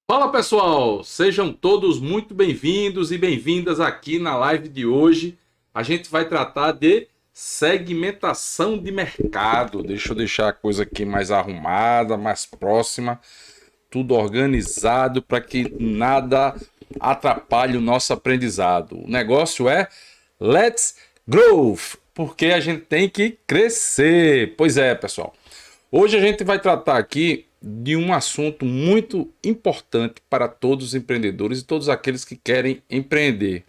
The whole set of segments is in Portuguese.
Fala pessoal, sejam todos muito bem-vindos e bem-vindas aqui na live de hoje. A gente vai tratar de segmentação de mercado. Deixa eu deixar a coisa aqui mais arrumada, mais próxima, tudo organizado para que nada atrapalhe o nosso aprendizado. O negócio é Let's Growth, porque a gente tem que crescer. Pois é, pessoal. Hoje a gente vai tratar aqui de um assunto muito importante para todos os empreendedores e todos aqueles que querem empreender,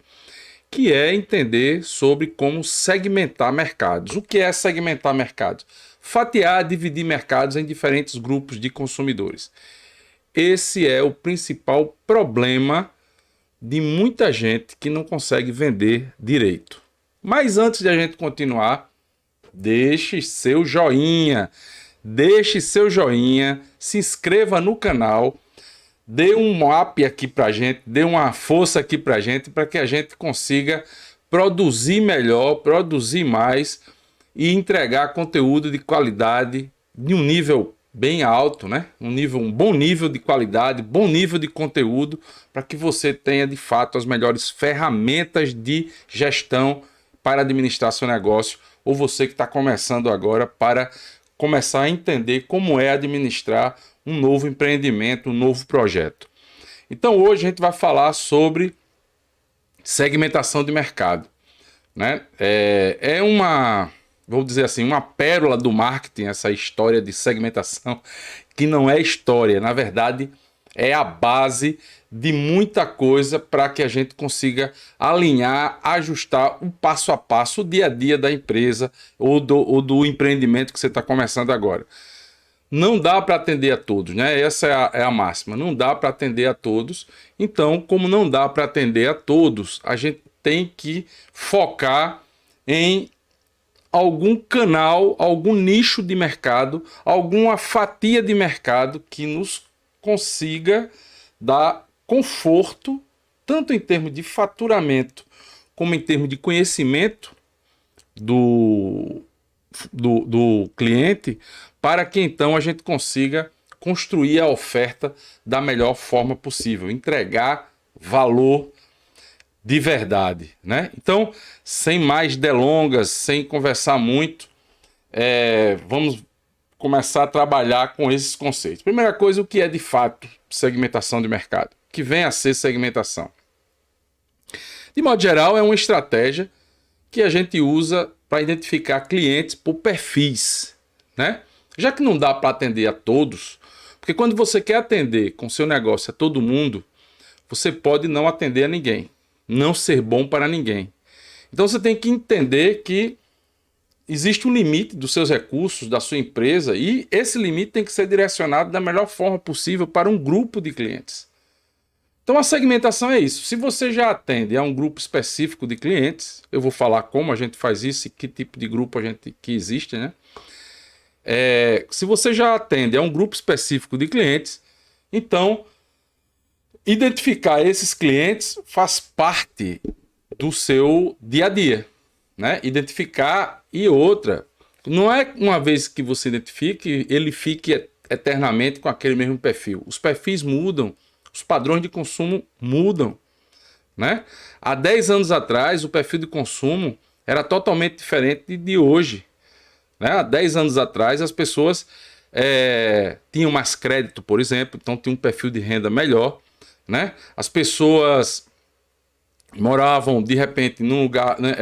que é entender sobre como segmentar mercados. O que é segmentar mercados? Fatiar, dividir mercados em diferentes grupos de consumidores. Esse é o principal problema de muita gente que não consegue vender direito. Mas antes de a gente continuar, deixe seu joinha, se inscreva no canal, dê um up aqui pra gente, dê uma força aqui pra gente, para que a gente consiga produzir melhor, produzir mais e entregar conteúdo de qualidade de um nível bem alto, né? Um bom nível de qualidade, bom nível de conteúdo, para que você tenha de fato as melhores ferramentas de gestão para administrar seu negócio, ou você que está começando agora para começar a entender como é administrar um novo empreendimento, um novo projeto. Então hoje a gente vai falar sobre segmentação de mercado, né? Vou dizer assim, uma pérola do marketing, essa história de segmentação, que não é história, na verdade é a base de muita coisa para que a gente consiga alinhar, ajustar o passo a passo, o dia a dia da empresa ou do empreendimento que você está começando agora. Não dá para atender a todos, né? Essa é a máxima. Não dá para atender a todos. Então, como não dá para atender a todos, a gente tem que focar em algum canal, algum nicho de mercado, alguma fatia de mercado que nos consiga dar conforto, tanto em termos de faturamento, como em termos de conhecimento do cliente, para que então a gente consiga construir a oferta da melhor forma possível, entregar valor de verdade, né? Então, sem mais delongas, sem conversar muito, vamos começar a trabalhar com esses conceitos. Primeira coisa, o que é de fato segmentação de mercado? O que vem a ser segmentação? De modo geral, é uma estratégia que a gente usa para identificar clientes por perfis, né? Já que não dá para atender a todos, porque quando você quer atender com seu negócio a todo mundo, você pode não atender a ninguém, não ser bom para ninguém. Então você tem que entender que existe um limite dos seus recursos, da sua empresa, e esse limite tem que ser direcionado da melhor forma possível para um grupo de clientes. Então a segmentação é isso. Se você já atende a um grupo específico de clientes, eu vou falar como a gente faz isso e que tipo de grupo que existe, né? Se você já atende a um grupo específico de clientes, então identificar esses clientes faz parte do seu dia a dia, né? Identificar e outra, não é uma vez que você identifique, ele fique eternamente com aquele mesmo perfil. Os perfis mudam, os padrões de consumo mudam, né? Há 10 anos atrás, o perfil de consumo era totalmente diferente de hoje, né? Há 10 anos atrás, as pessoas tinham mais crédito, por exemplo, então tinham um perfil de renda melhor, né? As pessoas moravam de repente num lugar, né,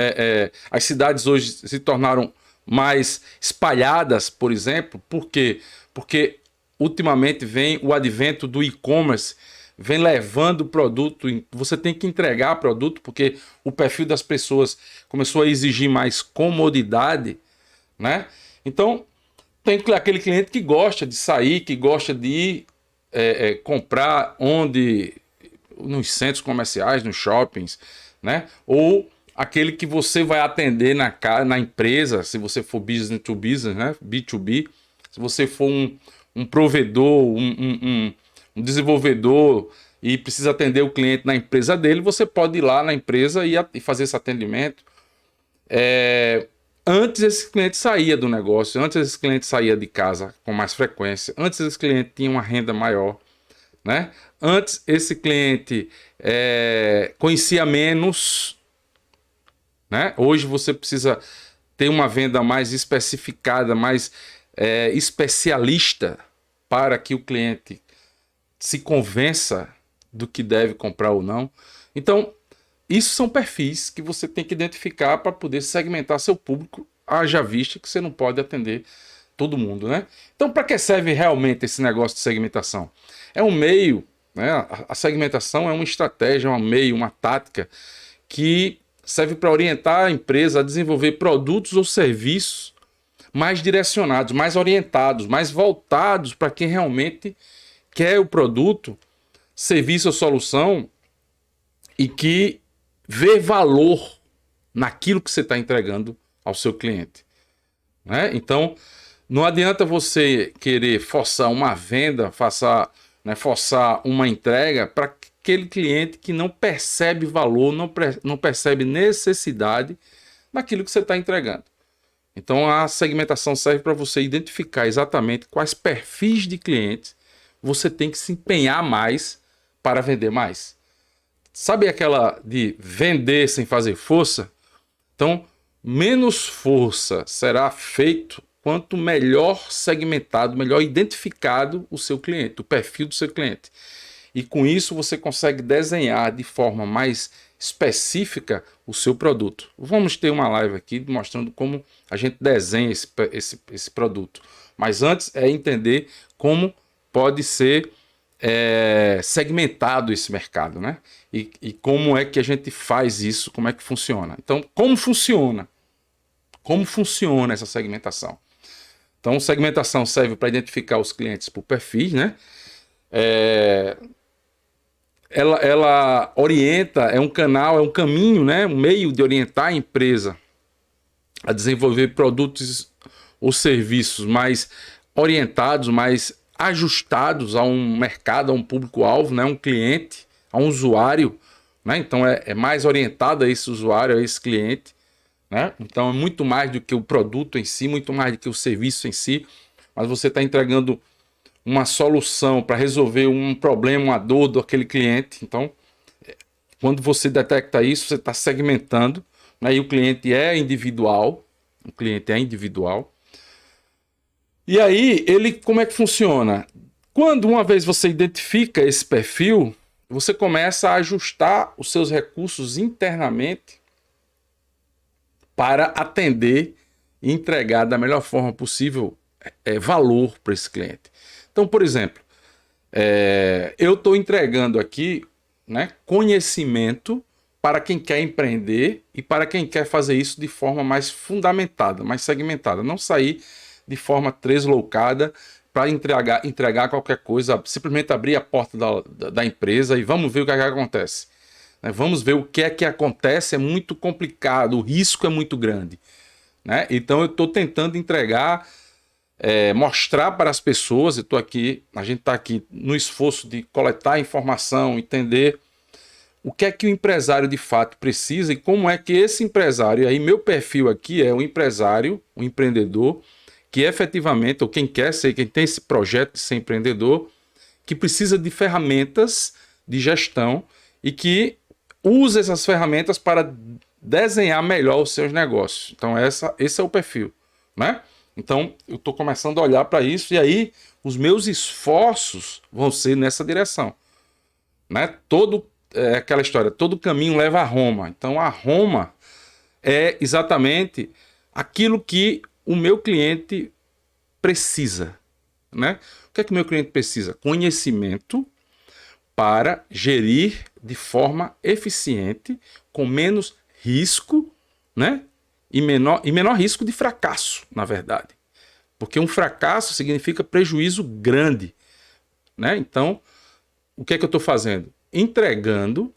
as cidades hoje se tornaram mais espalhadas, por exemplo. Por quê? Porque ultimamente vem o advento do e-commerce, vem levando o produto, você tem que entregar produto, porque o perfil das pessoas começou a exigir mais comodidade, né? Então tem aquele cliente que gosta de sair, que gosta de ir comprar nos centros comerciais, nos shoppings, né? Ou aquele que você vai atender na empresa, se você for business to business, né? B2B, se você for um provedor, um desenvolvedor e precisa atender o cliente na empresa dele, você pode ir lá na empresa e fazer esse atendimento. Antes esse cliente saía do negócio, antes esse cliente saía de casa com mais frequência, antes esse cliente tinha uma renda maior, né? Antes, esse cliente conhecia menos, né? Hoje você precisa ter uma venda mais especificada, mais especialista, para que o cliente se convença do que deve comprar ou não. Então, isso são perfis que você tem que identificar para poder segmentar seu público, haja vista que você não pode atender todo mundo, né? Então, para que serve realmente esse negócio de segmentação? É um meio, né? A segmentação é uma estratégia, um meio, uma tática que serve para orientar a empresa a desenvolver produtos ou serviços mais direcionados, mais orientados, mais voltados para quem realmente quer o produto, serviço ou solução e que vê valor naquilo que você está entregando ao seu cliente, né? Então, não adianta você querer forçar uma venda, forçar uma entrega para aquele cliente que não percebe valor, não percebe necessidade naquilo que você está entregando. Então, a segmentação serve para você identificar exatamente quais perfis de clientes você tem que se empenhar mais para vender mais. Sabe aquela de vender sem fazer força? Então, menos força será feito quanto melhor segmentado, melhor identificado o seu cliente, o perfil do seu cliente. E com isso você consegue desenhar de forma mais específica o seu produto. Vamos ter uma live aqui mostrando como a gente desenha esse produto. Mas antes é entender como pode ser segmentado esse mercado, né? E como é que a gente faz isso, como é que funciona. Então, como funciona? Como funciona essa segmentação? Então, segmentação serve para identificar os clientes por perfis, né? Ela orienta, é um canal, é um caminho, né? Um meio de orientar a empresa a desenvolver produtos ou serviços mais orientados, mais ajustados a um mercado, a um público-alvo, né? Um cliente, a um usuário, né? Então é mais orientado a esse usuário, a esse cliente, né? Então é muito mais do que o produto em si, muito mais do que o serviço em si, mas você está entregando uma solução para resolver um problema, uma dor daquele cliente. Então, quando você detecta isso, você está segmentando, né? E o cliente é individual, E aí, como é que funciona? Quando uma vez você identifica esse perfil, você começa a ajustar os seus recursos internamente para atender e entregar da melhor forma possível valor para esse cliente. Então, por exemplo, eu estou entregando aqui, né, conhecimento para quem quer empreender e para quem quer fazer isso de forma mais fundamentada, mais segmentada. Não sair de forma tresloucada para entregar qualquer coisa, simplesmente abrir a porta da empresa e vamos ver o que acontece. Vamos ver o que é que acontece, é muito complicado, o risco é muito grande, né? Então eu estou tentando entregar, mostrar para as pessoas, a gente está aqui no esforço de coletar informação, entender o que é que o empresário de fato precisa e como é que esse empresário, aí meu perfil aqui é o empresário, o empreendedor, que efetivamente, ou quem quer ser, quem tem esse projeto de ser empreendedor, que precisa de ferramentas de gestão e que usa essas ferramentas para desenhar melhor os seus negócios. Então esse é o perfil, né? Então eu estou começando a olhar para isso e aí os meus esforços vão ser nessa direção, né? Aquela história, todo caminho leva a Roma. Então a Roma é exatamente aquilo que o meu cliente precisa, né? O que é que o meu cliente precisa? Conhecimento para gerir de forma eficiente, com menos risco, né? E menor risco de fracasso, na verdade. Porque um fracasso significa prejuízo grande, né? Então, o que é que eu estou fazendo? Entregando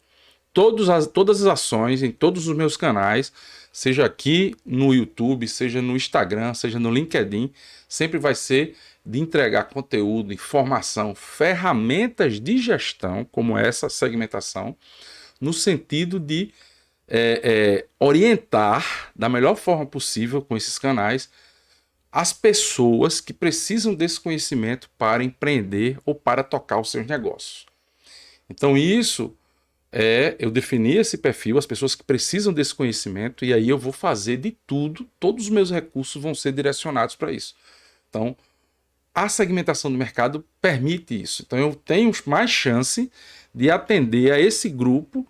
todas as ações em todos os meus canais, seja aqui no YouTube, seja no Instagram, seja no LinkedIn, sempre vai ser de entregar conteúdo, informação, ferramentas de gestão, como essa segmentação, no sentido de orientar da melhor forma possível com esses canais as pessoas que precisam desse conhecimento para empreender ou para tocar os seus negócios. Então isso eu defini esse perfil, as pessoas que precisam desse conhecimento, e aí eu vou fazer de tudo, todos os meus recursos vão ser direcionados para isso. Então, a segmentação do mercado permite isso. Então, eu tenho mais chance de atender a esse grupo,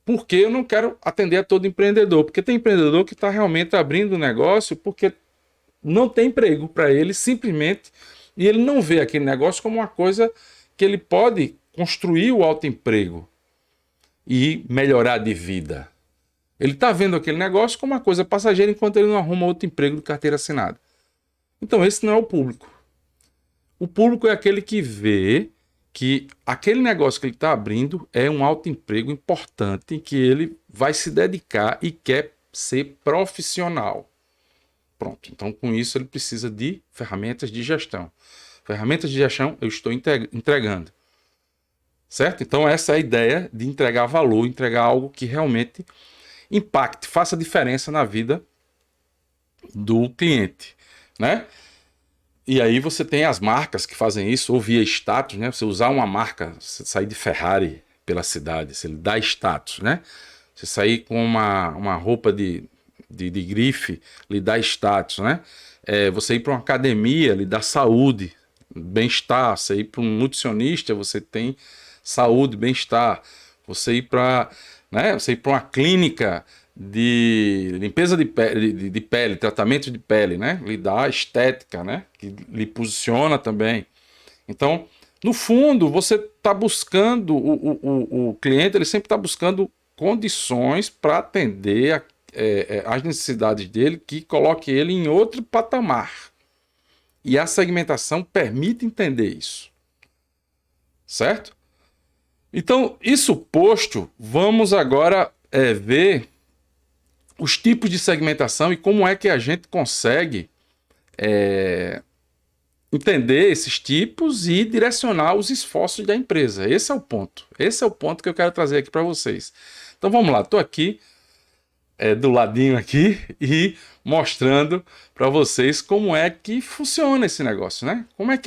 porque eu não quero atender a todo empreendedor, porque tem empreendedor que está realmente abrindo um negócio porque não tem emprego para ele, simplesmente, e ele não vê aquele negócio como uma coisa que ele pode construir o autoemprego e melhorar de vida. Ele está vendo aquele negócio como uma coisa passageira enquanto ele não arruma outro emprego de carteira assinada. Então esse não é o público. O público é aquele que vê que aquele negócio que ele está abrindo é um autoemprego importante, em que ele vai se dedicar e quer ser profissional. Pronto. Então com isso ele precisa de ferramentas de gestão. Ferramentas de gestão eu estou entregando. Certo? Então essa é a ideia de entregar valor, entregar algo que realmente impacte, faça diferença na vida do cliente, né? E aí você tem as marcas que fazem isso, ou via status, né? Você usar uma marca, você sair de Ferrari pela cidade, você dá status, né? Você sair com uma roupa de grife, lhe dá status, né? Você ir para uma academia, lhe dá saúde, bem-estar. Você ir para um nutricionista, você tem saúde, bem-estar. Você ir para uma clínica de limpeza de pele, tratamento de pele, né? Lhe dá estética, né? Que lhe posiciona também. Então, no fundo, você está buscando, o cliente ele sempre está buscando condições para atender as necessidades dele, que coloque ele em outro patamar. E a segmentação permite entender isso. Certo? Então, isso posto, vamos agora ver os tipos de segmentação e como é que a gente consegue entender esses tipos e direcionar os esforços da empresa. Esse é o ponto. Esse é o ponto que eu quero trazer aqui para vocês. Então vamos lá, estou aqui do ladinho aqui e mostrando para vocês como é que funciona esse negócio, né? Como é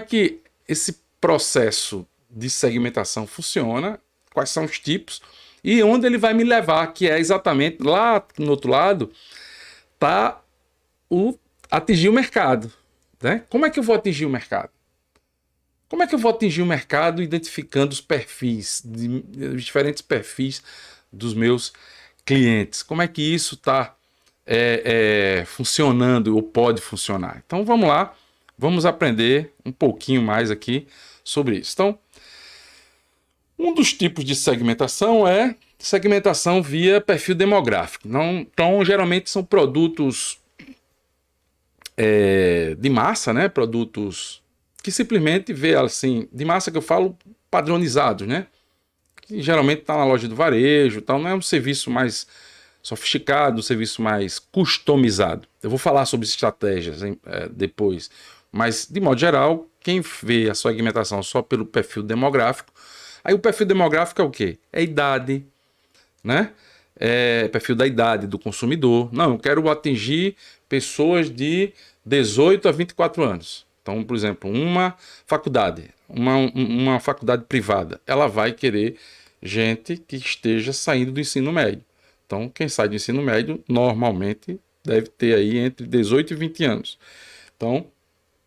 que esse processo de segmentação funciona, quais são os tipos e onde ele vai me levar, que é exatamente lá no outro lado, tá atingir o mercado, né? Como é que eu vou atingir o mercado? Como é que eu vou atingir o mercado identificando os perfis, os diferentes perfis dos meus clientes? Como é que isso está funcionando ou pode funcionar? Então vamos lá, vamos aprender um pouquinho mais aqui sobre isso. Então, um dos tipos de segmentação é segmentação via perfil demográfico. Então, geralmente são produtos de massa, né? Produtos que simplesmente vê assim, de massa que eu falo padronizados, né? Que geralmente está na loja do varejo, tal. Não é um serviço mais sofisticado, um serviço mais customizado. Eu vou falar sobre estratégias depois, mas de modo geral, quem vê a segmentação só pelo perfil demográfico, aí o perfil demográfico é o quê? É idade, né? Perfil da idade do consumidor. Não, eu quero atingir pessoas de 18 a 24 anos. Então, por exemplo, uma faculdade, uma faculdade privada, ela vai querer gente que esteja saindo do ensino médio. Então, quem sai do ensino médio, normalmente, deve ter aí entre 18 e 20 anos. Então,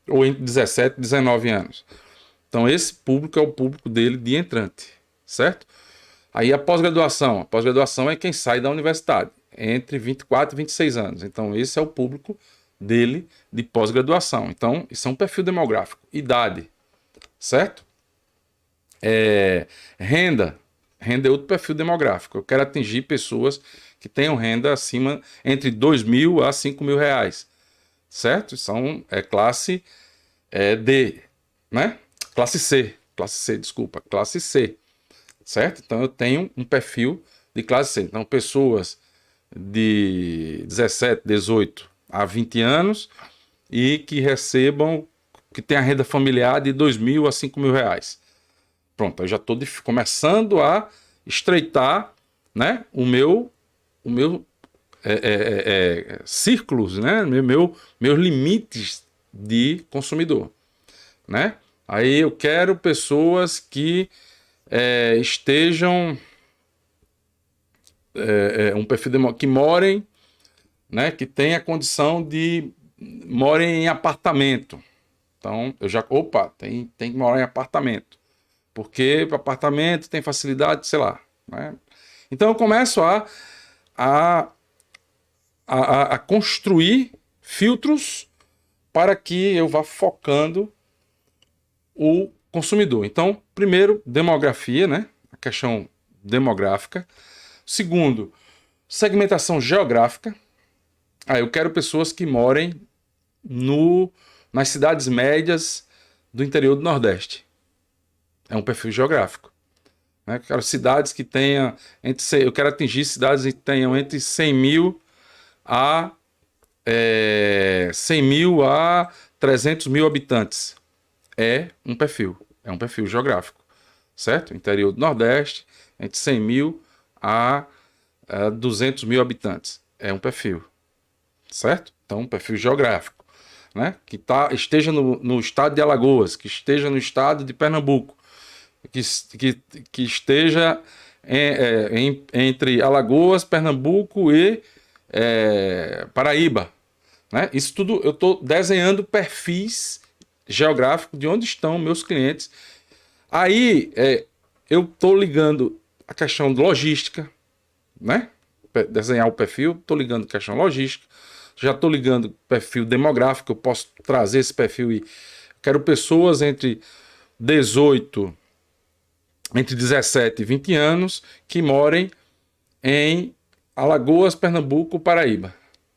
ou entre 17 e 19 anos. Então, esse público é o público dele de entrante, certo? Aí a pós-graduação é quem sai da universidade, entre 24 e 26 anos. Então, esse é o público dele de pós-graduação. Então, isso é um perfil demográfico. Idade, certo? Renda é outro perfil demográfico. Eu quero atingir pessoas que tenham renda acima entre 2 mil a 5 mil reais, certo? São classe D, né? Classe C, certo? Então eu tenho um perfil de classe C. Então pessoas de 17, 18 a 20 anos e que tenham a renda familiar de 2 mil a 5 mil reais. Pronto, eu já estou começando a estreitar, né, o meu círculos, né? Meus limites de consumidor, né? Aí eu quero pessoas que estejam um perfil que morem, né? Que tenha condição de morem em apartamento. Então eu já, tem que morar em apartamento, porque para apartamento tem facilidade, sei lá, né? Então eu começo a construir filtros para que eu vá focando o consumidor. Então, primeiro, demografia, né? A questão demográfica. Segundo, segmentação geográfica. Eu quero pessoas que morem nas cidades médias do interior do Nordeste. É um perfil geográfico. Né? Eu quero cidades que tenham... eu quero atingir cidades que tenham entre 100 mil a 100 mil a 300 mil habitantes. É um perfil geográfico, certo? Interior do Nordeste, entre 100 mil a 200 mil habitantes. É um perfil, certo? Então, um perfil geográfico, né? Que esteja no estado de Alagoas, que esteja no estado de Pernambuco, que esteja entre Alagoas, Pernambuco e Paraíba, né? Isso tudo eu estou desenhando perfis geográficos de onde estão meus clientes. Aí eu estou ligando a questão de logística, né? Desenhar o perfil, estou ligando a questão logística, já estou ligando perfil demográfico, eu posso trazer esse perfil e quero pessoas entre 17 e 20 anos que morem em Alagoas, Pernambuco, Paraíba,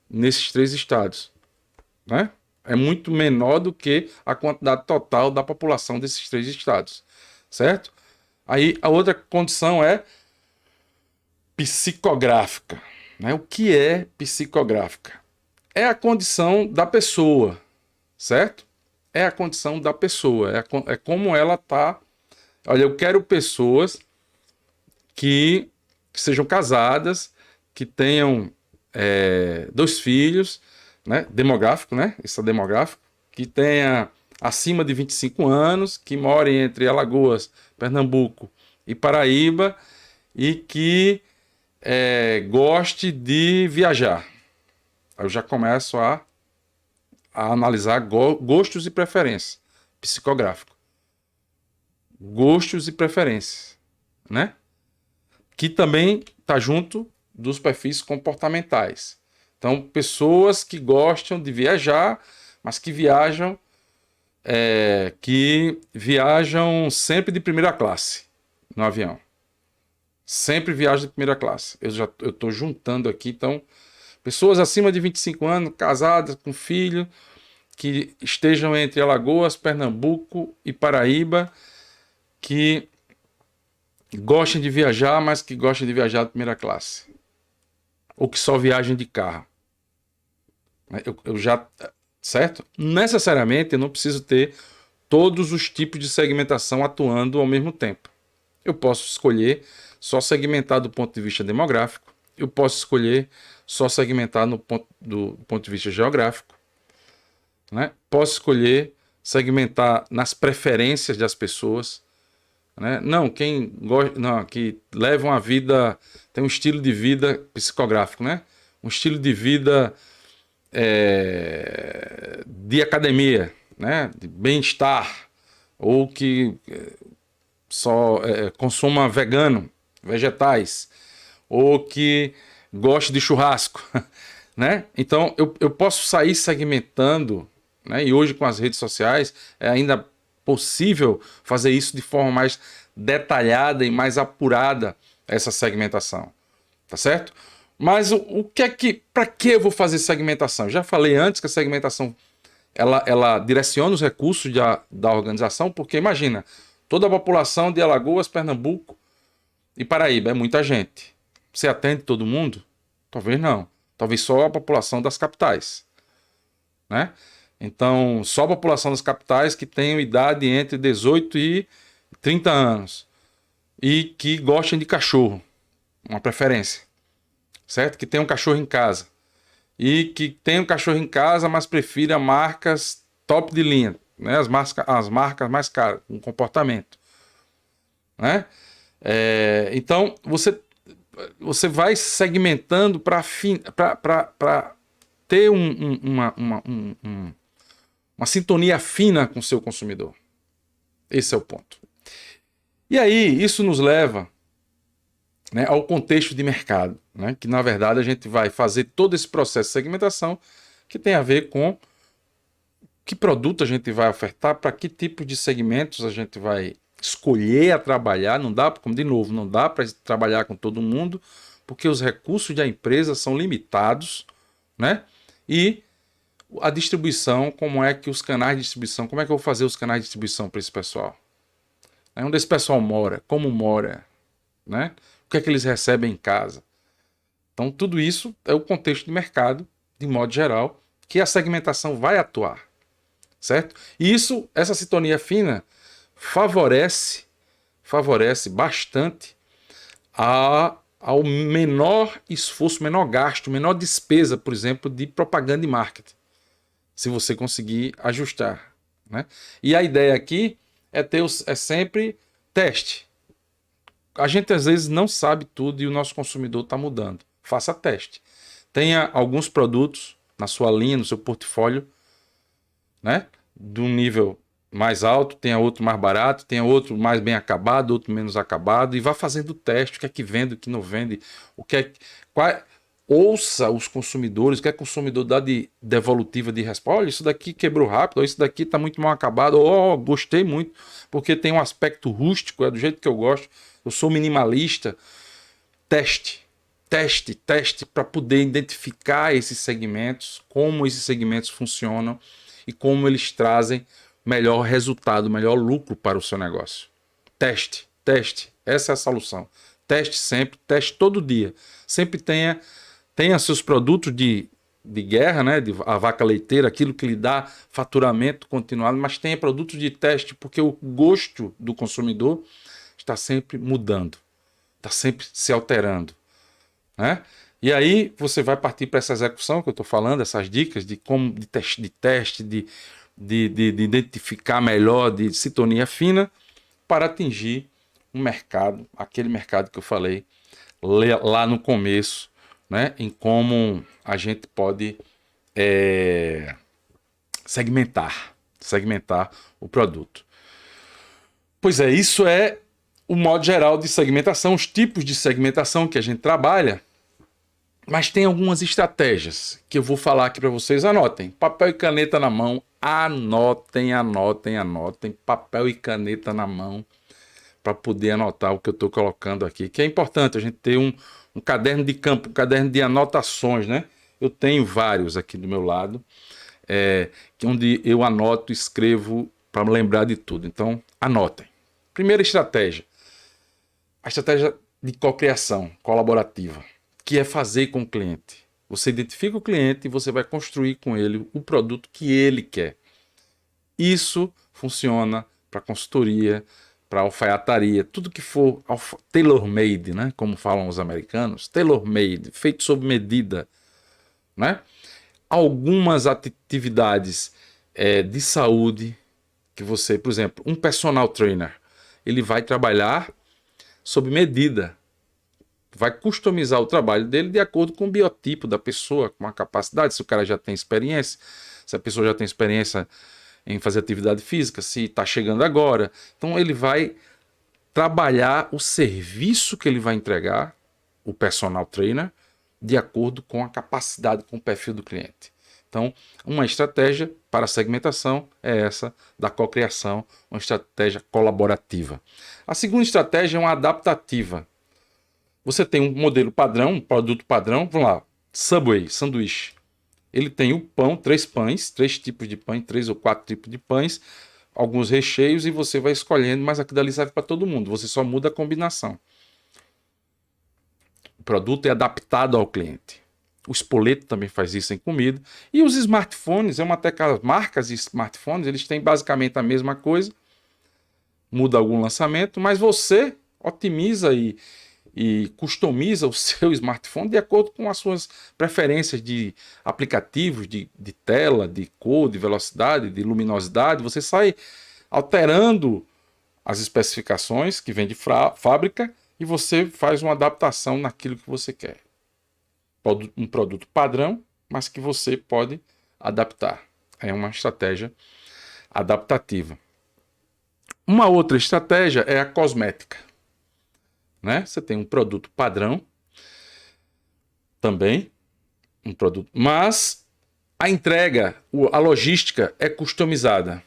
nesses 3 estados, né? É muito menor do que a quantidade total da população desses 3 estados, certo? Aí a outra condição é psicográfica, né? O que é psicográfica? É a condição da pessoa, certo? É a condição da pessoa, é como ela está. Olha, eu quero pessoas que sejam casadas, que tenham 2 filhos, né? Demográfico, né? Isso é demográfico. Que tenha acima de 25 anos, que morem entre Alagoas, Pernambuco e Paraíba e que goste de viajar. Aí eu já começo a analisar gostos e preferências. Psicográfico. Gostos e preferências, né? Que também está junto dos perfis comportamentais. Então, pessoas que gostam de viajar, mas que viajam sempre de primeira classe no avião. Sempre viajam de primeira classe. Eu estou juntando aqui, então, pessoas acima de 25 anos, casadas, com filho, que estejam entre Alagoas, Pernambuco e Paraíba, que gostem de viajar, mas que gostem de viajar de primeira classe. Ou que só viajem de carro. Certo? Necessariamente eu não preciso ter todos os tipos de segmentação atuando ao mesmo tempo. Eu posso escolher só segmentar do ponto de vista demográfico. Eu posso escolher só segmentar do ponto de vista geográfico. Né? Posso escolher segmentar nas preferências das pessoas. Né? Não, quem gosta, não, que leva uma vida, tem um estilo de vida psicográfico, né? Um estilo de vida de academia, né? De bem-estar, ou que só consuma vegetais, ou que goste de churrasco, né? Então eu posso sair segmentando, né? E hoje com as redes sociais é ainda possível fazer isso de forma mais detalhada e mais apurada, essa segmentação, tá certo? Mas para que eu vou fazer segmentação? Eu já falei antes que a segmentação ela direciona os recursos da organização, porque imagina, toda a população de Alagoas, Pernambuco e Paraíba é muita gente. Você atende todo mundo? Talvez não. Talvez só a população das capitais, né? Então, só a população das capitais que tenham idade entre 18 e 30 anos e que gostem de cachorro, uma preferência. certo? Que tem um cachorro em casa. E que tem um cachorro em casa, mas prefira marcas top de linha, né? As marcas mais caras, com comportamento, né? Então, você vai segmentando para ter uma sintonia fina com o seu consumidor. Esse é o ponto. E aí, isso nos leva, né, ao contexto de mercado, né, que na verdade a gente vai fazer todo esse processo de segmentação que tem a ver com que produto a gente vai ofertar, para que tipo de segmentos a gente vai escolher a trabalhar. Não dá, como de novo, não dá para trabalhar com todo mundo, porque os recursos da empresa são limitados, né? E a distribuição, como é que os canais de distribuição, como é que eu vou fazer os canais de distribuição para esse pessoal? Onde esse pessoal mora, como mora, né? O que é que eles recebem em casa? Então, tudo isso é o contexto de mercado, de modo geral, que a segmentação vai atuar, certo? E isso, essa sintonia fina, favorece bastante ao menor esforço, menor gasto, menor despesa, por exemplo, de propaganda e marketing, se você conseguir ajustar, né? E a ideia aqui é sempre teste. A gente às vezes não sabe tudo e o nosso consumidor está mudando. Faça teste. Tenha alguns produtos na sua linha, no seu portfólio, né? De um nível mais alto, tenha outro mais barato, tenha outro mais bem acabado, outro menos acabado, e vá fazendo o teste, o que é que vende, o que não vende, o que é ouça os consumidores, o que é que o consumidor dá de devolutiva de resposta. Olha, isso daqui quebrou rápido, ou isso daqui está muito mal acabado, ou gostei muito, porque tem um aspecto rústico, é do jeito que eu gosto, eu sou minimalista. Teste para poder identificar esses segmentos, como esses segmentos funcionam e como eles trazem melhor resultado, melhor lucro para o seu negócio. Teste. Essa é a solução. Teste sempre, teste todo dia. Sempre tenha seus produtos de guerra, né? A vaca leiteira, aquilo que lhe dá faturamento continuado, mas tenha produtos de teste, porque o gosto do consumidor está sempre mudando, está sempre se alterando, né? E aí você vai partir para essa execução que eu estou falando, essas dicas de como de teste, de identificar melhor, de sintonia fina, para atingir um mercado, aquele mercado que eu falei lá no começo, né? Em como a gente pode segmentar o produto. Pois é, isso é o modo geral de segmentação, os tipos de segmentação que a gente trabalha. Mas tem algumas estratégias que eu vou falar aqui para vocês. Anotem. Papel e caneta na mão. Anotem. Papel e caneta na mão para poder anotar o que eu estou colocando aqui. Que é importante a gente ter um caderno de campo, um caderno de anotações, né? Eu tenho vários aqui do meu lado, onde eu anoto e escrevo para me lembrar de tudo. Então, anotem. Primeira estratégia. A estratégia de cocriação colaborativa, que é fazer com o cliente. Você identifica o cliente e você vai construir com ele o produto que ele quer. Isso funciona para consultoria, para alfaiataria, tudo que for tailor-made, né? Como falam os americanos, tailor-made, feito sob medida, né? Algumas atividades de saúde que você, por exemplo, um personal trainer, ele vai trabalhar sob medida, vai customizar o trabalho dele de acordo com o biotipo da pessoa, com a capacidade, se o cara já tem experiência, se a pessoa já tem experiência em fazer atividade física, se está chegando agora. Então ele vai trabalhar o serviço que ele vai entregar, o personal trainer, de acordo com a capacidade, com o perfil do cliente. Então, uma estratégia para a segmentação é essa da cocriação, uma estratégia colaborativa. A segunda estratégia é uma adaptativa. Você tem um modelo padrão, um produto padrão, vamos lá, Subway, sanduíche. Ele tem o pão, 3 pães, 3 tipos de pães, 3 ou 4 tipos de pães, alguns recheios e você vai escolhendo, mas aquilo ali serve para todo mundo, você só muda a combinação. O produto é adaptado ao cliente. O Spoleto também faz isso em comida. E os smartphones, até que as marcas de smartphones, eles têm basicamente a mesma coisa, muda algum lançamento, mas você otimiza e e customiza o seu smartphone de acordo com as suas preferências de aplicativos, de tela, de cor, de velocidade, de luminosidade. Você sai alterando as especificações que vem de fábrica e você faz uma adaptação naquilo que você quer. Um produto padrão, mas que você pode adaptar. É uma estratégia adaptativa. Uma outra estratégia é a cosmética, né? Você tem um produto padrão, também um produto, mas a entrega, a logística é customizada,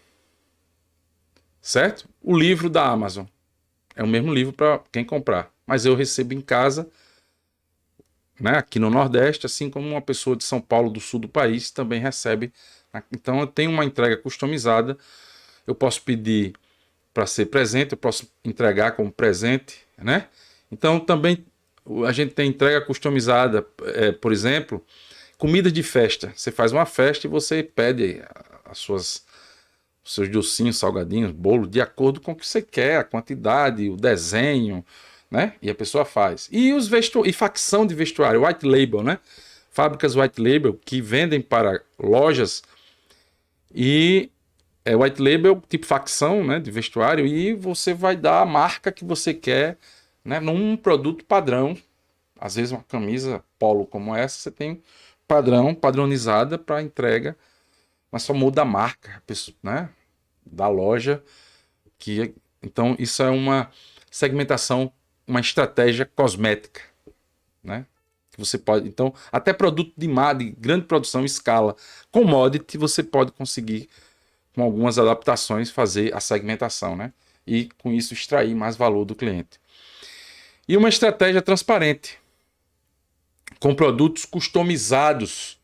certo? O livro da Amazon é o mesmo livro para quem comprar, mas eu recebo em casa, né, aqui no Nordeste, assim como uma pessoa de São Paulo, do sul do país, também recebe. Então eu tenho uma entrega customizada. Eu posso pedir para ser presente, eu posso entregar como presente, né? Então também a gente tem entrega customizada, por exemplo, comida de festa. Você faz uma festa e você pede os seus docinhos, salgadinhos, bolo, de acordo com o que você quer, a quantidade, o desenho, né? E a pessoa faz. E e facção de vestuário, white label, né? Fábricas white label que vendem para lojas e white label tipo facção, né, de vestuário, e você vai dar a marca que você quer, né, num produto padrão. Às vezes uma camisa polo como essa, você tem padronizada para entrega, mas só muda a marca, né, da loja. Então isso é uma segmentação, uma estratégia cosmética, né? Você pode, então, até produto de grande produção em escala, commodity, você pode conseguir, com algumas adaptações, fazer a segmentação, né? E com isso extrair mais valor do cliente. E uma estratégia transparente, com produtos customizados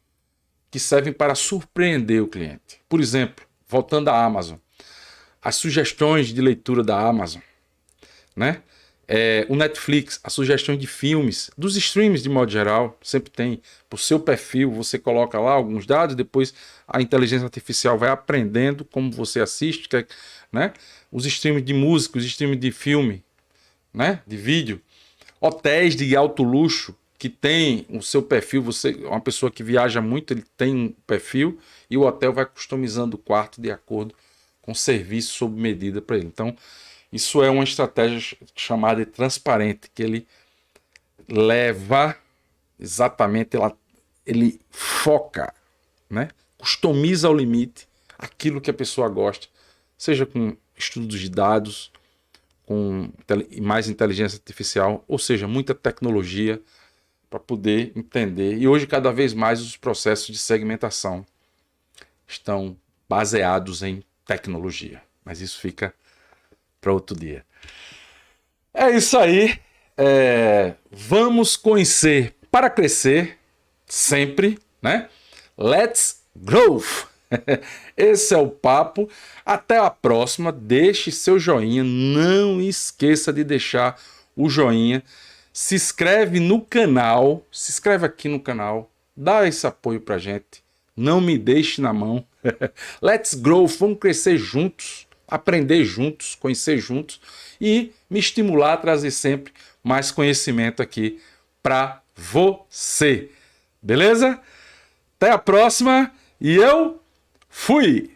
que servem para surpreender o cliente. Por exemplo, voltando à Amazon, as sugestões de leitura da Amazon, né? O Netflix, as sugestões de filmes, dos streams de modo geral, sempre tem o seu perfil, você coloca lá alguns dados, depois a inteligência artificial vai aprendendo como você assiste, né? Os streams de música, os streams de filme, né? De vídeo, hotéis de alto luxo que tem o seu perfil, uma pessoa que viaja muito, ele tem um perfil e o hotel vai customizando o quarto de acordo com o serviço sob medida para ele. Então, isso é uma estratégia chamada de transparente, que ele leva exatamente, ele foca, né? Customiza ao limite aquilo que a pessoa gosta, seja com estudos de dados, com mais inteligência artificial, ou seja, muita tecnologia para poder entender. E hoje, cada vez mais, os processos de segmentação estão baseados em tecnologia. Mas isso fica para outro dia. É isso aí. Vamos conhecer para crescer sempre, né? Let's grow! Esse é o papo. Até a próxima. Deixe seu joinha. Não esqueça de deixar o joinha. Se inscreve no canal. Se inscreve aqui no canal. Dá esse apoio pra gente. Não me deixe na mão. Let's grow. Vamos crescer juntos. Aprender juntos. Conhecer juntos. E me estimular a trazer sempre mais conhecimento aqui para você. Beleza? Até a próxima. E eu fui!